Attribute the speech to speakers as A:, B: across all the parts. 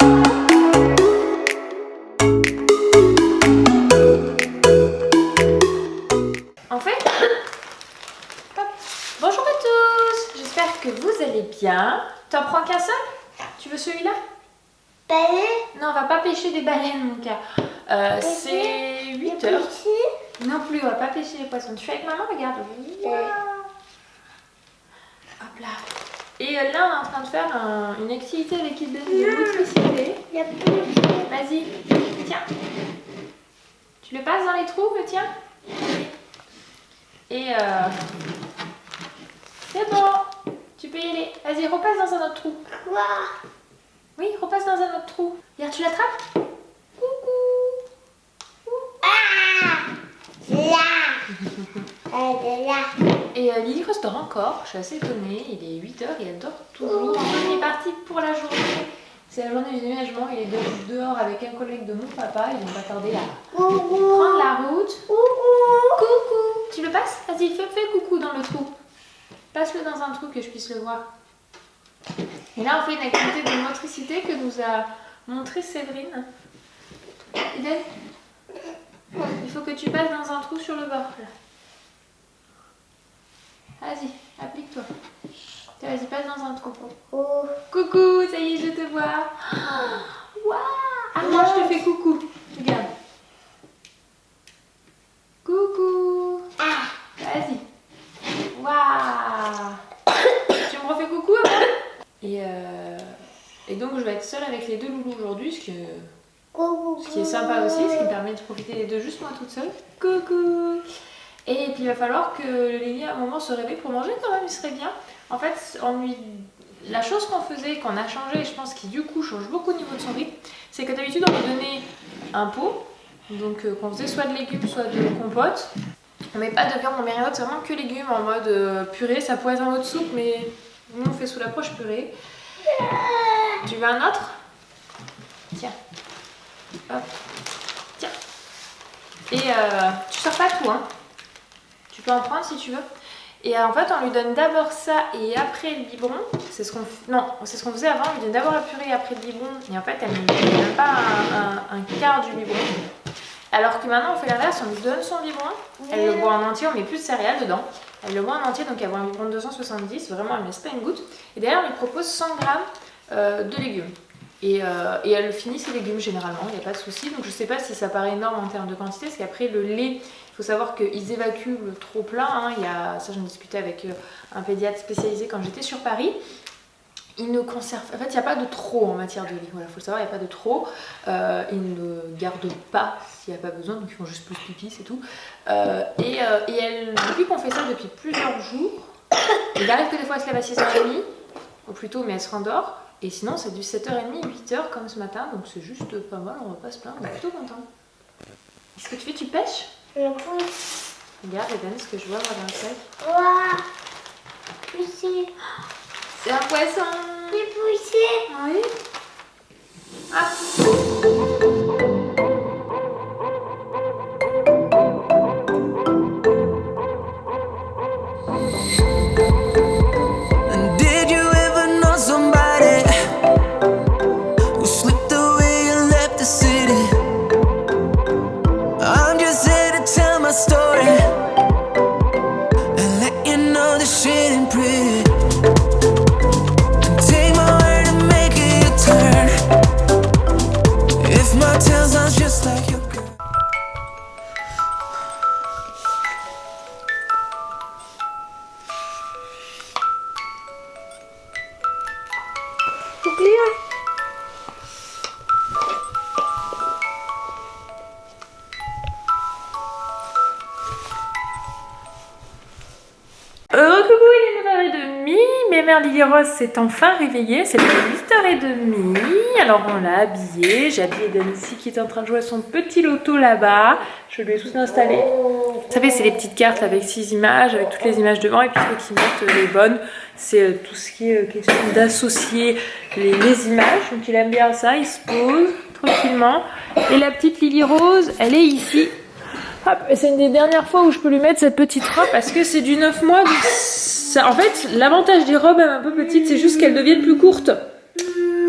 A: En fait, hop. Bonjour à tous, j'espère que vous allez bien. T'en prends qu'un seul? Tu veux celui-là?
B: Baleine.
A: Non, on va pas pêcher des baleines, mon gars. C'est 8 heures. Non plus, on va pas pêcher les poissons. Tu fais avec maman, regarde. Wow. Hop là. Et là, on est en train de faire une activité avec l'équipe de motricité. Vas-y, tiens. Tu le passes dans les trous, le tien? Et c'est bon. Tu peux y aller. Vas-y, repasse dans un autre trou.
B: Quoi?
A: Oui, repasse dans un autre trou. Regarde, tu l'attrapes? Coucou.
B: Ah! Là. Elle est là.
A: Et Lily Rose dort encore, je suis assez étonnée, il est 8 h et elle dort toujours. On est parti pour la journée, c'est la journée du déménagement, il est dehors avec un collègue de mon papa, ils vont pas tarder à prendre la route. Coucou. Tu le passes? Vas-y, fais coucou dans le trou. Passe-le dans un trou que je puisse le voir. Et là on fait une activité de motricité que nous a montré Séverine. Eden, il faut que tu passes dans un trou sur le bord là. Vas-y, applique-toi. Vas-y, passe dans un trou.
B: Oh.
A: Coucou, ça y est, je te vois. Waouh! Ah, moi, je te fais coucou. Regarde. Coucou.
B: Ah.
A: Vas-y. Waouh! Tu me refais coucou avant? Et donc, je vais être seule avec les deux loulous aujourd'hui, ce qui est sympa aussi, ce qui me permet de profiter des deux juste moi toute seule. Coucou! Et puis il va falloir que Lily à un moment se réveille pour manger quand même, il serait bien. En fait, la chose qu'on faisait, qu'on a changé, et je pense qui du coup change beaucoup au niveau de son rythme, c'est que d'habitude on lui donnait un pot, donc qu'on faisait soit de légumes, soit de compote. On met pas de viande, on met rien d'autre, c'est vraiment que légumes en mode purée, ça pourrait être en mode soupe, mais nous on fait sous l'approche purée. Tu veux un autre? Tiens. Hop. Tiens. Et tu sors pas tout, hein. Tu peux en prendre si tu veux. Et en fait, on lui donne d'abord ça et après le biberon. C'est ce qu'on faisait avant. On lui donne d'abord la purée et après le biberon. Et en fait, elle ne donne même pas un quart du biberon. Alors que maintenant, on fait l'inverse. On lui donne son biberon. Elle le boit en entier. On met plus de céréales dedans. Elle le boit en entier. Donc, elle boit un biberon de 270. Vraiment, elle ne laisse pas une goutte. Et derrière, on lui propose 100 grammes de légumes. Et elle finit ses légumes généralement. Il n'y a pas de souci. Donc, je ne sais pas si ça paraît énorme en termes de quantité. Parce qu'après, le lait... Il faut savoir qu'ils évacuent le trop plein, hein. Ça j'en discutais avec un pédiatre spécialisé quand j'étais sur Paris. Ils ne conservent, en fait il n'y a pas de trop en matière de lait, voilà, il faut le savoir, il n'y a pas de trop. Ils ne gardent pas s'il n'y a pas besoin, donc ils font juste plus pipi, c'est tout. Depuis qu'on fait ça depuis plusieurs jours, il arrive que des fois elle se lève à 6h30, ou plutôt, mais elle se rendort. Et sinon c'est du 7h30, 8h comme ce matin, donc c'est juste pas mal, on va pas se plaindre, on est plutôt content. Qu'est-ce que tu fais, tu pêches?
B: Le pouce.
A: Regarde, Eden, ce que je vois dans le sac.
B: Waouh. Poussé.
A: C'est un poisson.
B: Il est poussé.
A: Oui. Ah. Coucou, il est 9h30, mais mère Lily Rose s'est enfin réveillée, c'est 8h30, alors on l'a habillée, j'ai habillé Dan ici qui est en train de jouer à son petit loto là-bas, je lui ai tout installé. Vous savez, c'est les petites cartes avec 6 images, avec toutes les images devant, et puis ceux qui mettent les bonnes, c'est tout ce qui est question d'associer les images, donc il aime bien ça, il se pose tranquillement, et la petite Lily Rose, elle est ici. C'est une des dernières fois où je peux lui mettre cette petite robe parce que c'est du 9 mois. En fait, l'avantage des robes un peu petites, c'est juste qu'elles deviennent plus courtes.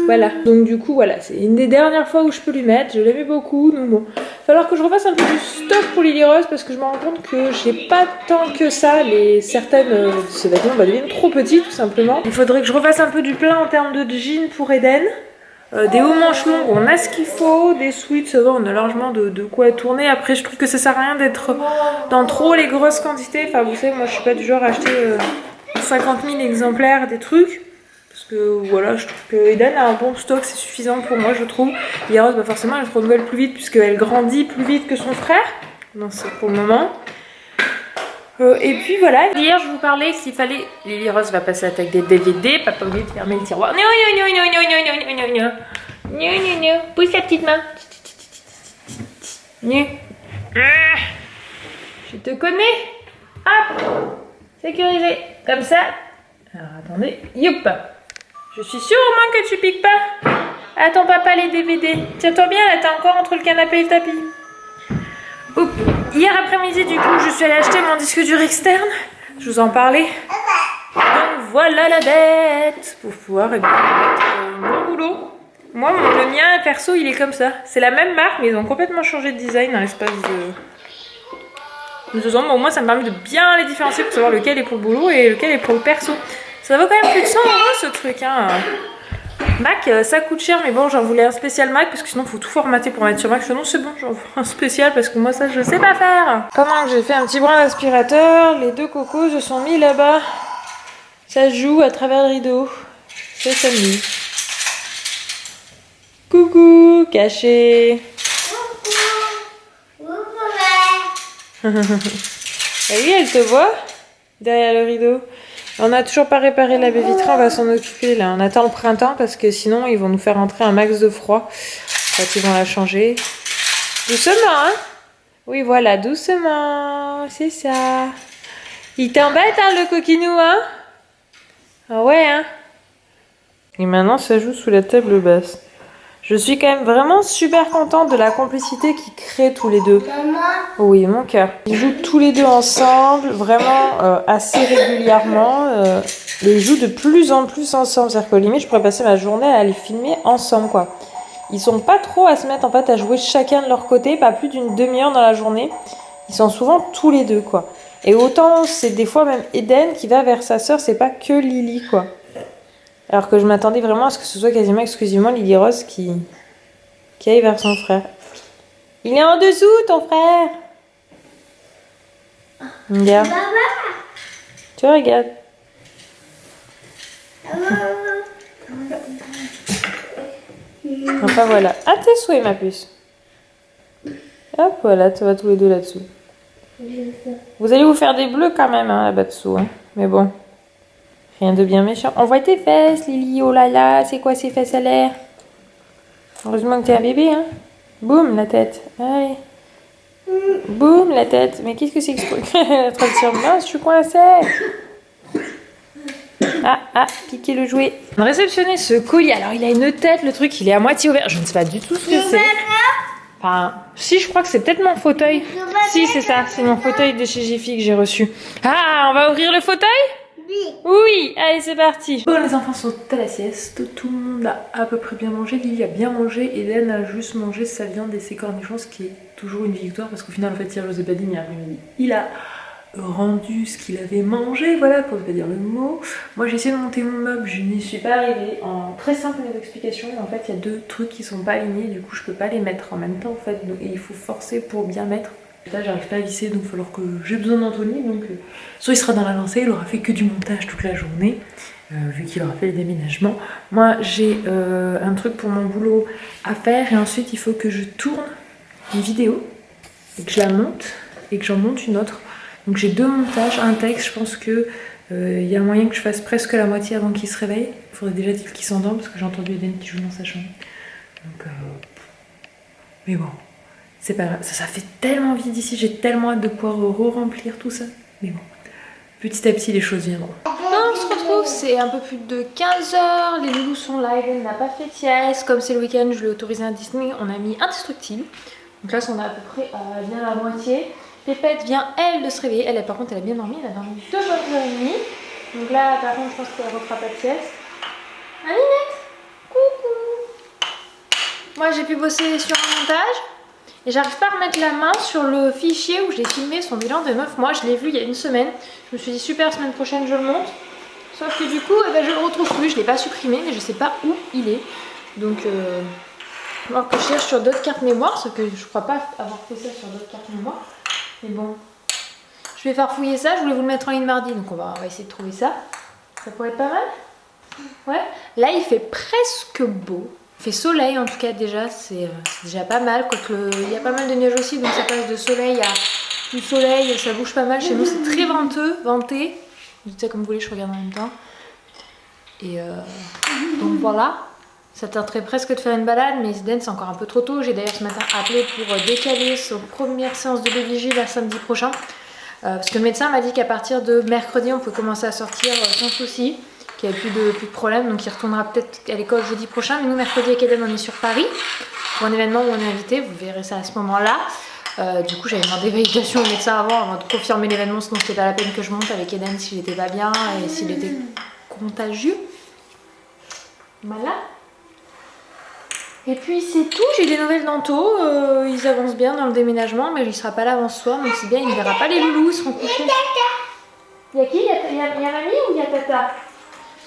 A: Voilà, donc du coup voilà, c'est une des dernières fois où je peux lui mettre, je l'aimais beaucoup, donc bon. Il va falloir que je refasse un peu du stock pour Lily Rose parce que je me rends compte que j'ai pas tant que ça, certaines de ces vêtements deviennent trop petits tout simplement. Il faudrait que je refasse un peu du plein en termes de jeans pour Eden. Des hauts manches longues, on a ce qu'il faut, des sweats, ça va, on a largement de quoi tourner. Après, je trouve que ça sert à rien d'être dans trop les grosses quantités. Enfin, vous savez, moi je suis pas du genre à acheter 50 000 exemplaires des trucs. Parce que voilà, je trouve que Eden a un bon stock, c'est suffisant pour moi, je trouve. Lily Rose, forcément, elle se renouvelle plus vite puisqu'elle grandit plus vite que son frère. Non, c'est pour le moment. Et puis voilà, hier je vous parlais s'il fallait. Lily Rose va passer à l'attaque des DVD, pas oublier de fermer le tiroir. Non, non, non, non, non, non, non, non, non, non, non, non, pousse la petite main. Non. Je te connais. Hop, sécurisé, comme ça. Alors attendez, youp. Je suis sûre au moins que tu piques pas. Attends papa les DVD. Tiens-toi bien, là t'as encore entre le canapé et le tapis. Oups. Hier après-midi, du coup, je suis allée acheter mon disque dur externe. Je vous en parlais. Donc voilà la bête. Pour pouvoir mettre mon boulot. Moi, le mien, perso, il est comme ça. C'est la même marque, mais ils ont complètement changé de design dans l'espace de 2 ans. Mais au moins, ça me permet de bien les différencier pour savoir lequel est pour le boulot et lequel est pour le perso. Ça vaut quand même plus de 100 € ce truc, hein. Mac, ça coûte cher, mais bon, j'en voulais un spécial Mac parce que sinon, il faut tout formater pour mettre sur Mac. Non, c'est bon, j'en veux un spécial parce que moi, ça, je sais pas faire. Pendant que j'ai fait un petit brin d'aspirateur, les 2 cocos se sont mis là-bas. Ça se joue à travers le rideau. C'est samedi. Coucou, caché. Ah oui, elle te voit derrière le rideau. On n'a toujours pas réparé la baie vitrée, on va s'en occuper là. On attend le printemps parce que sinon ils vont nous faire entrer un max de froid. Quand ils vont la changer. Doucement, hein? Oui, voilà, doucement. C'est ça. Il t'embête, hein, le coquinou, hein? Ah ouais, hein? Et maintenant, ça joue sous la table basse. Je suis quand même vraiment super contente de la complicité qu'ils créent tous les deux.
B: Maman.
A: Oui, mon cœur. Ils jouent tous les deux ensemble, vraiment assez régulièrement. Ils jouent de plus en plus ensemble. C'est-à-dire que limite, je pourrais passer ma journée à les filmer ensemble, quoi. Ils sont pas trop à se mettre en fait à jouer chacun de leur côté, pas plus d'une demi-heure dans la journée. Ils sont souvent tous les deux, quoi. Et autant, c'est des fois même Eden qui va vers sa sœur, c'est pas que Lily, quoi. Alors que je m'attendais vraiment à ce que ce soit quasiment exclusivement Lily Rose qui aille vers son frère. Il est en dessous, ton frère. Regarde. Tu regardes. Enfin voilà. À tes souhaits, ma puce. Hop, voilà, tu vas tous les deux là-dessous. Vous allez vous faire des bleus quand même, hein, là-bas dessous. Hein. Mais bon. Rien de bien méchant. On voit tes fesses, Lily. Oh là là, c'est quoi ces fesses à l'air? Heureusement que t'es un bébé, hein. Boum, la tête. Allez. Boum, la tête. Mais qu'est-ce que c'est que ce truc? Elle est en train de se dire, mince, je suis coincée. Piquer le jouet. On a réceptionné ce colis. Alors, il a une tête, le truc, il est à moitié ouvert. Je ne sais pas du tout ce que c'est. Enfin, si, je crois que c'est peut-être mon fauteuil. Si, c'est ça. C'est mon fauteuil de chez Jiffy que j'ai reçu. Ah, on va ouvrir le fauteuil? Oui, allez, c'est parti. Bon, les enfants sont à la sieste. Tout le monde a à peu près bien mangé. Lily a bien mangé. Hélène a juste mangé sa viande et ses cornichons, ce qui est toujours une victoire parce qu'au final, en fait, hier, je vous ai pas dit, mais après-midi, il a rendu ce qu'il avait mangé, voilà, pour ne pas dire le mot. Moi, j'ai essayé de monter mon meuble, je n'y suis pas arrivée. En très simple explication, en fait, il y a 2 trucs qui sont pas alignés, du coup, je peux pas les mettre en même temps, en fait, et il faut forcer pour bien mettre. Là, j'arrive pas à visser, donc il va falloir que j'ai besoin d'Anthony. Donc, soit il sera dans la lancée, il aura fait que du montage toute la journée, vu qu'il aura fait les déménagements. Moi, j'ai un truc pour mon boulot à faire, et ensuite, il faut que je tourne une vidéo, et que je la monte, et que j'en monte une autre. Donc, j'ai 2 montages, un texte, je pense que y a moyen que je fasse presque la moitié avant qu'il se réveille. Il faudrait déjà qu'il s'endorme, parce que j'ai entendu Eden qui joue dans sa chambre. Donc, mais bon. C'est pas grave, ça fait tellement vite ici, j'ai tellement hâte de pouvoir re-remplir tout ça. Mais bon, petit à petit les choses viendront. On se retrouve, c'est un peu plus de 15 h, les loulous sont là, Eden n'a pas fait de sieste. Comme c'est le week-end, je lui ai autorisé un Disney, on a mis Indestructible. Donc là, on est à peu près à bien la moitié. Pépette vient, elle, de se réveiller. Elle, par contre, elle a bien dormi, elle a dormi 2 bonnes heures et demie. Donc là, par contre, je pense qu'elle refera pas de sieste. Alinette, coucou. Moi j'ai pu bosser sur un montage et j'arrive pas à remettre la main sur le fichier où j'ai filmé son bilan de 9 mois. Je l'ai vu il y a une semaine. Je me suis dit super, semaine prochaine je le monte. Sauf que du coup eh ben, je le retrouve plus. Je l'ai pas supprimé mais je sais pas où il est. Donc il va falloir que je cherche sur d'autres cartes mémoire. Sauf que je crois pas avoir fait ça sur d'autres cartes mémoire. Mais bon, je vais faire fouiller ça. Je voulais vous le mettre en ligne mardi donc on va essayer de trouver ça. Ça pourrait être pas mal. Ouais. Là il fait presque beau. Il fait soleil en tout cas déjà, c'est déjà pas mal. Il y a pas mal de nuages aussi, donc ça passe de soleil à du soleil, ça bouge pas mal. Chez nous c'est très venté. Dites ça comme vous voulez, je regarde en même temps. Et donc voilà, ça tenterait presque de faire une balade, mais Zden c'est encore un peu trop tôt. J'ai d'ailleurs ce matin appelé pour décaler son première séance de vigile à samedi prochain. Parce que le médecin m'a dit qu'à partir de mercredi on peut commencer à sortir sans souci. Qu'il n'y a plus de problème, donc il retournera peut-être à l'école jeudi prochain. Mais nous, mercredi avec Eden, on est sur Paris pour un événement où on est invité. Vous verrez ça à ce moment-là. Du coup, j'avais demandé validation au médecin avant de confirmer l'événement, sinon c'était pas la peine que je monte avec Eden s'il était pas bien et s'il était contagieux. Voilà. Et puis c'est tout, j'ai des nouvelles d'Anto. Ils avancent bien dans le déménagement, mais il sera pas là avant ce soir, donc c'est bien, il ne verra pas les loulous, ils seront couchés. Il y a qui? Il y a mamie ou il y a Tata?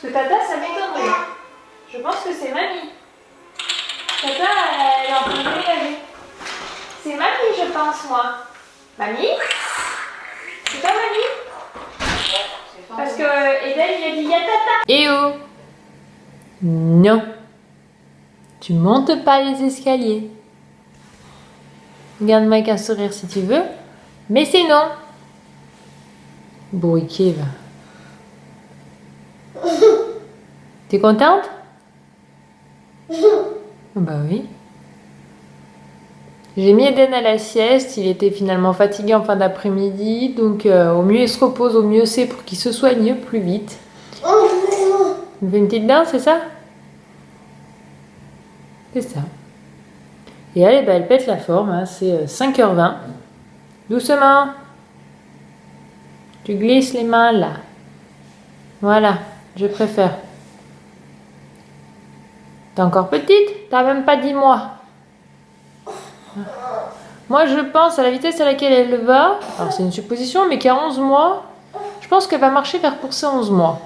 A: Parce que Tata, ça m'étonnerait. Je pense que c'est mamie. Tata, elle est en train de déménager. C'est mamie, je pense, moi. Mamie? C'est pas mamie? Parce que Eden, il a dit y a Tata. Eh oh! Non. Tu montes pas les escaliers. Regarde-moi avec un sourire si tu veux. Mais c'est non. Bourriquet, va. T'es contente? Bah oui. J'ai mis Eden à la sieste, il était finalement fatigué en fin d'après-midi, donc au mieux il se repose, au mieux c'est pour qu'il se soigne plus vite. Il fait une petite danse, c'est ça? C'est ça. Et elle, elle pète la forme, hein, c'est 5h20. Doucement. Tu glisses les mains là. Voilà, je préfère. T'es encore petite, t'as même pas 10 mois. Moi je pense à la vitesse à laquelle elle va, alors c'est une supposition, mais qu'à 11 mois, je pense qu'elle va marcher vers pour ses 11 mois.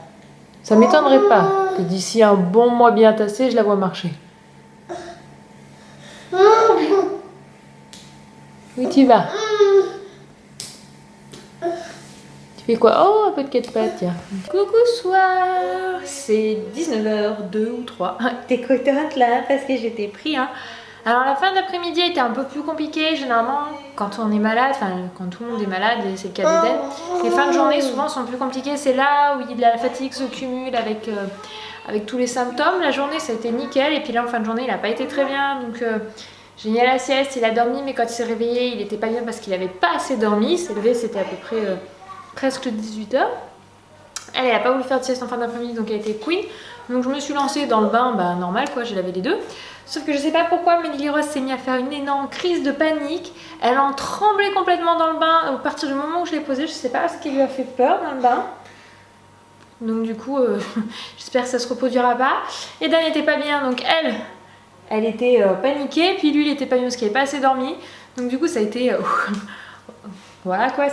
A: Ça m'étonnerait pas que d'ici un bon mois bien tassé, je la vois marcher. Oui, tu vas. Tu fais quoi? Oh, un peu de quatre pattes, tiens. Coucou soir. C'est 19h02 ou 3. T'es contente là parce que j'étais pris, hein. Alors la fin d'après-midi était un peu plus compliquée. Généralement, quand on est malade, enfin quand tout le monde est malade, et c'est le cas d'Eden, les fins de journée souvent sont plus compliquées. C'est là où la fatigue se cumule avec tous les symptômes. La journée ça a été nickel et puis là en fin de journée il n'a pas été très bien. Donc j'ai mis à la sieste, il a dormi mais quand il s'est réveillé il n'était pas bien parce qu'il n'avait pas assez dormi. Il s'est levé, c'était à peu près presque 18h. Elle n'a pas voulu faire de sieste en fin d'après-midi donc elle était queen. Donc je me suis lancée dans le bain, bah normal quoi, j'ai lavé les deux. Sauf que je sais pas pourquoi Mélie Rose s'est mise à faire une énorme crise de panique. Elle en tremblait complètement dans le bain. À partir du moment où je l'ai posée, je sais pas ce qui lui a fait peur dans le bain. Donc du coup, j'espère que ça se reproduira pas. Et Dan n'était pas bien, donc elle était paniquée. Puis lui, il était pas bien parce qu'il n'avait pas assez dormi. Donc du coup, ça a été... voilà quoi,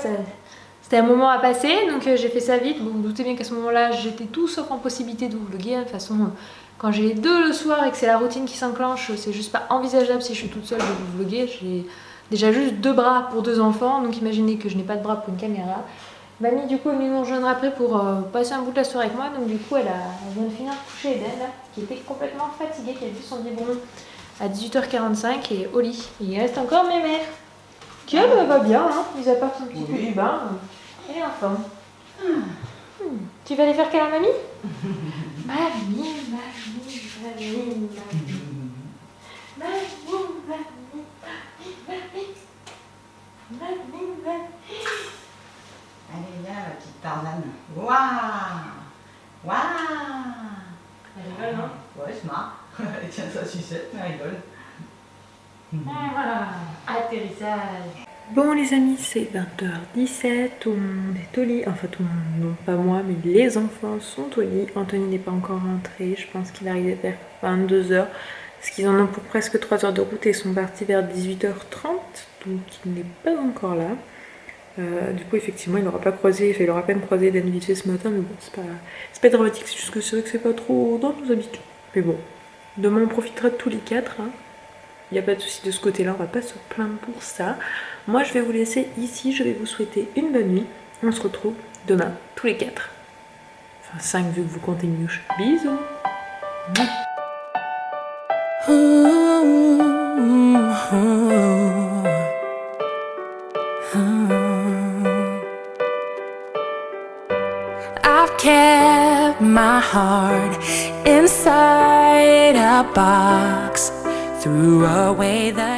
A: c'était un moment à passer. Donc j'ai fait ça vite. Bon, vous doutez bien qu'à ce moment-là, j'étais tout sauf en possibilité de vous vlogger. De toute façon... Quand j'ai les deux le soir et que c'est la routine qui s'enclenche, c'est juste pas envisageable si je suis toute seule de vous vlogger. J'ai déjà juste 2 bras pour 2 enfants, donc imaginez que je n'ai pas de bras pour une caméra. Mamie du coup est venue nous rejoindre après pour passer un bout de la soirée avec moi, donc du coup elle vient de finir de coucher Eden là, qui était complètement fatiguée, qui a vu son biberon à 18h45 et au lit. Il reste encore mes mères, qui elle va bien, hein, mis à part son petit peu du bain, elle est en forme. Tu vas aller faire câlin à mamie? Mamie.
C: Allez, viens, la petite Tarzane. Waouh! Waouh!
A: Elle rigole, non?
C: Ouais, je marre. Elle tient sa sucette, mais elle rigole.
A: Voilà, atterrissage. Bon les amis, c'est 20h17, tout le monde est au lit, enfin tout le monde, non pas moi, mais les enfants sont au lit. Anthony n'est pas encore rentré, je pense qu'il arrive vers 22h. Parce qu'ils en ont pour presque 3 heures de route et ils sont partis vers 18h30, donc il n'est pas encore là. Du coup, effectivement, il n'aura pas croisé, enfin, il aura à peine croisé Dan vite ce matin, mais bon, c'est pas dramatique, c'est juste que c'est vrai que c'est pas trop dans nos habitudes. Mais bon, demain on profitera de tous les 4, hein. Il n'y a pas de souci de ce côté-là, on va pas se plaindre pour ça. Moi, je vais vous laisser ici, je vais vous souhaiter une bonne nuit. On se retrouve demain, tous les 4. Enfin, 5 vu que vous comptez Miouche. Bisous.
D: I've kept my heart inside a box, threw away the